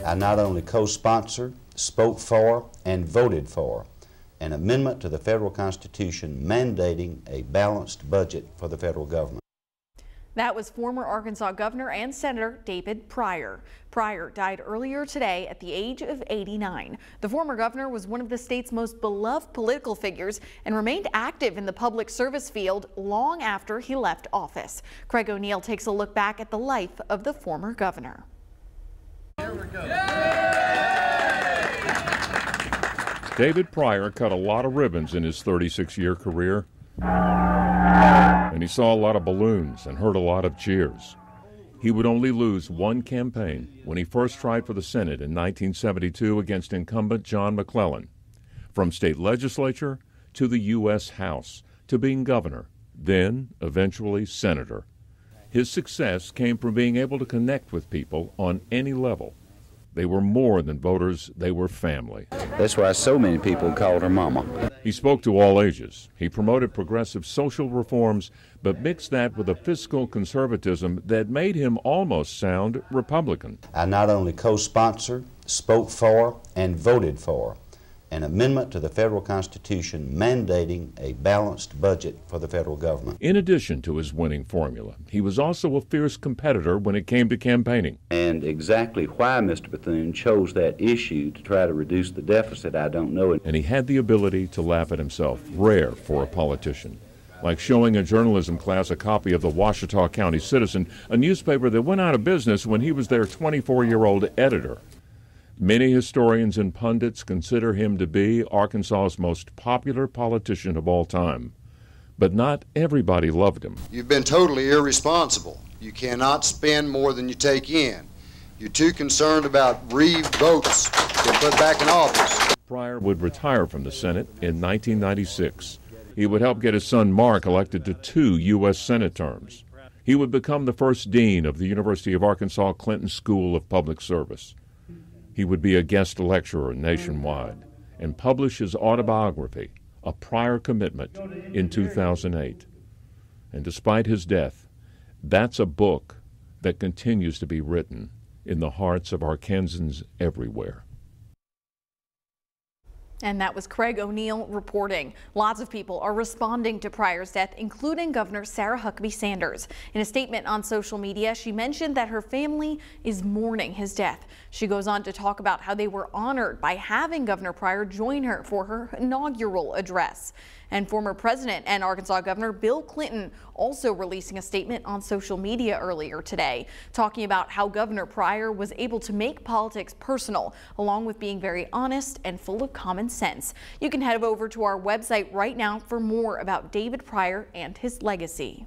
I not only co-sponsored, spoke for, and voted for an amendment to the federal Constitution mandating a balanced budget for the federal government. That was former Arkansas Governor and Senator David Pryor. Pryor died earlier today at the age of 89. The former governor was one of the state's most beloved political figures and remained active in the public service field long after he left office. Craig O'Neill takes a look back at the life of the former governor. Here we go. David Pryor cut a lot of ribbons in his 36-year career. And he saw a lot of balloons and heard a lot of cheers. He would only lose one campaign when he first tried for the Senate in 1972 against incumbent John McClellan. From state legislature to the U.S. House to being governor, then eventually senator. His success came from being able to connect with people on any level. They were more than voters, they were family. That's why so many people called her Mama. He spoke to all ages. He promoted progressive social reforms, but mixed that with a fiscal conservatism that made him almost sound Republican. I not only co-sponsored, spoke for, and voted for an amendment to the federal Constitution mandating a balanced budget for the federal government. In addition to his winning formula, he was also a fierce competitor when it came to campaigning. And exactly why Mr. Bethune chose that issue to try to reduce the deficit, I don't know. And he had the ability to laugh at himself, rare for a politician. Like showing a journalism class a copy of the Ouachita County Citizen, a newspaper that went out of business when he was their 24-year-old editor. Many historians and pundits consider him to be Arkansas's most popular politician of all time. But not everybody loved him. You've been totally irresponsible. You cannot spend more than you take in. You're too concerned about reeved votes to put back in office. Pryor would retire from the Senate in 1996. He would help get his son Mark elected to 2 U.S. Senate terms. He would become the first dean of the University of Arkansas Clinton School of Public Service. He would be a guest lecturer nationwide and publish his autobiography, A Pryor Commitment, in 2008. And despite his death, that's a book that continues to be written in the hearts of Arkansans everywhere. And that was Craig O'Neill reporting. Lots of people are responding to Pryor's death, including Governor Sarah Huckabee Sanders. In a statement on social media, she mentioned that her family is mourning his death. She goes on to talk about how they were honored by having Governor Pryor join her for her inaugural address. And former President and Arkansas Governor Bill Clinton also releasing a statement on social media earlier today, talking about how Governor Pryor was able to make politics personal, along with being very honest and full of common sense. You can head over to our website right now for more about David Pryor and his legacy.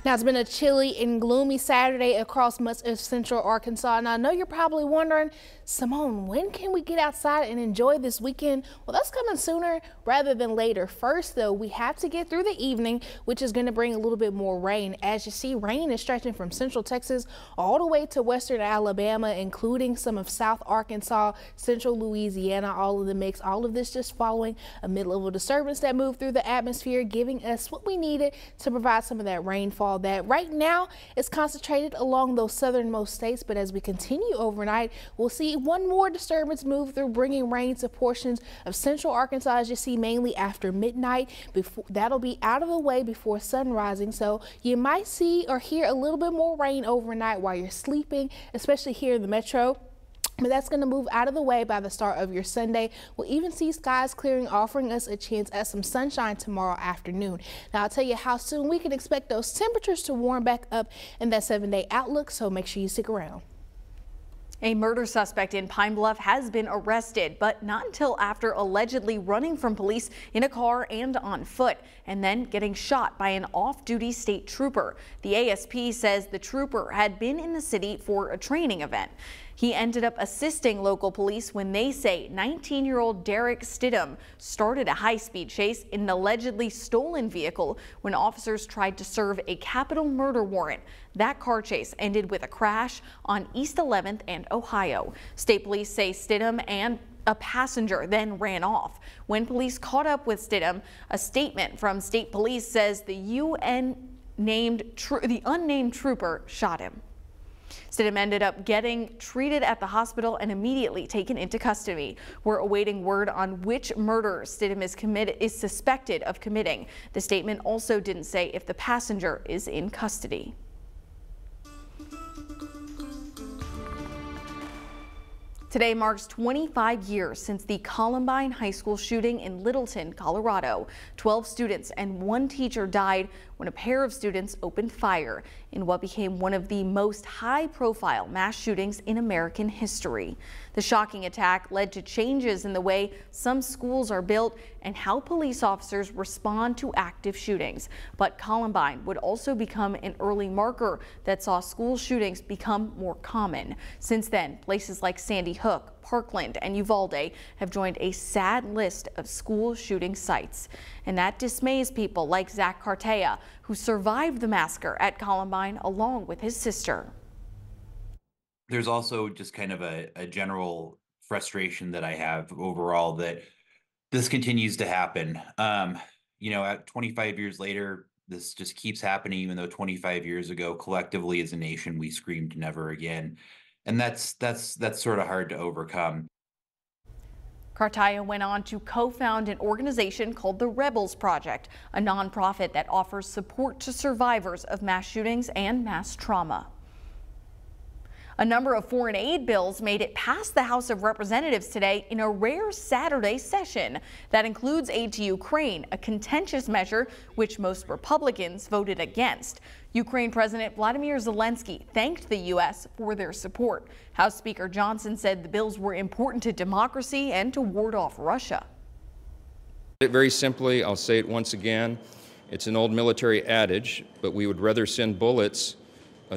Now, it's been a chilly and gloomy Saturday across much of central Arkansas. And I know you're probably wondering, Simone, when can we get outside and enjoy this weekend? Well, that's coming sooner rather than later. First, though, we have to get through the evening, which is going to bring a little bit more rain. As you see, rain is stretching from central Texas all the way to western Alabama, including some of South Arkansas, central Louisiana, all of the mix. All of this just following a mid-level disturbance that moved through the atmosphere, giving us what we needed to provide some of that rainfall that right now is concentrated along those southernmost states. But as we continue overnight, we'll see one more disturbance move through, bringing rain to portions of central Arkansas, as you see, mainly after midnight. That'll be out of the way before sun rising, so you might see or hear a little bit more rain overnight while you're sleeping, especially here in the metro. But that's going to move out of the way by the start of your Sunday. We'll even see skies clearing, offering us a chance at some sunshine tomorrow afternoon. Now, I'll tell you how soon we can expect those temperatures to warm back up in that 7-day outlook, so make sure you stick around. A murder suspect in Pine Bluff has been arrested, but not until after allegedly running from police in a car and on foot, and then getting shot by an off-duty state trooper. The ASP says the trooper had been in the city for a training event. He ended up assisting local police when they say 19-year-old Derek Stidham started a high-speed chase in an allegedly stolen vehicle when officers tried to serve a capital murder warrant. That car chase ended with a crash on East 11th and Ohio. State police say Stidham and a passenger then ran off. When police caught up with Stidham, a statement from state police says the unnamed trooper shot him. Stidham ended up getting treated at the hospital and immediately taken into custody. We're awaiting word on which murder Stidham is suspected of committing. The statement also didn't say if the passenger is in custody. Today marks 25 years since the Columbine High School shooting in Littleton, Colorado. 12 students and 1 teacher died when a pair of students opened fire in what became one of the most high-profile mass shootings in American history. The shocking attack led to changes in the way some schools are built and how police officers respond to active shootings. But Columbine would also become an early marker that saw school shootings become more common. Since then, places like Sandy Hook, Parkland, and Uvalde have joined a sad list of school shooting sites. And that dismays people like Zach Cartea, who survived the massacre at Columbine along with his sister. There's also just kind of a general frustration that I have overall that this continues to happen. You know, at 25 years later, this just keeps happening, even though 25 years ago, collectively as a nation, we screamed never again. And that's sort of hard to overcome. Cartea went on to co-found an organization called the Rebels Project, a nonprofit that offers support to survivors of mass shootings and mass trauma. A number of foreign aid bills made it past the House of Representatives today in a rare Saturday session. That includes aid to Ukraine, a contentious measure which most Republicans voted against. Ukraine President Vladimir Zelensky thanked the U.S. for their support. House Speaker Johnson said the bills were important to democracy and to ward off Russia. Very simply, I'll say it once again, it's an old military adage, but we would rather send bullets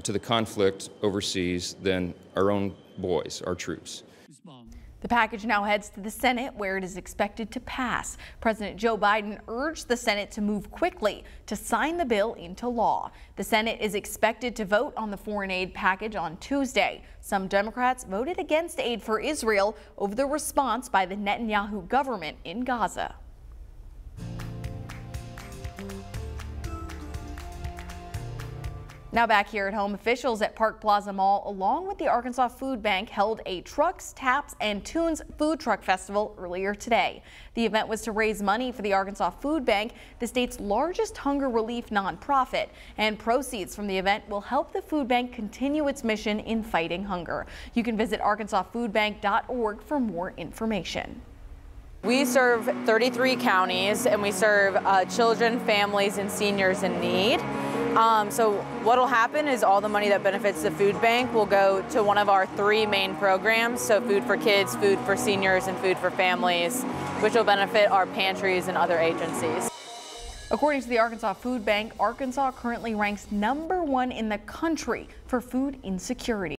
to the conflict overseas than our own boys, our troops. The package now heads to the Senate, where it is expected to pass. President Joe Biden urged the Senate to move quickly to sign the bill into law. The Senate is expected to vote on the foreign aid package on Tuesday. Some Democrats voted against aid for Israel over the response by the Netanyahu government in Gaza. Now back here at home, officials at Park Plaza Mall, along with the Arkansas Food Bank, held a Trucks, Taps, and Tunes food truck festival earlier today. The event was to raise money for the Arkansas Food Bank, the state's largest hunger relief nonprofit, and proceeds from the event will help the food bank continue its mission in fighting hunger. You can visit arkansasfoodbank.org for more information. We serve 33 counties, and we serve children, families, and seniors in need. So what will happen is all the money that benefits the food bank will go to one of our 3 main programs, so Food for Kids, Food for Seniors, and Food for Families, which will benefit our pantries and other agencies. According to the Arkansas Food Bank, Arkansas currently ranks #1 in the country for food insecurity.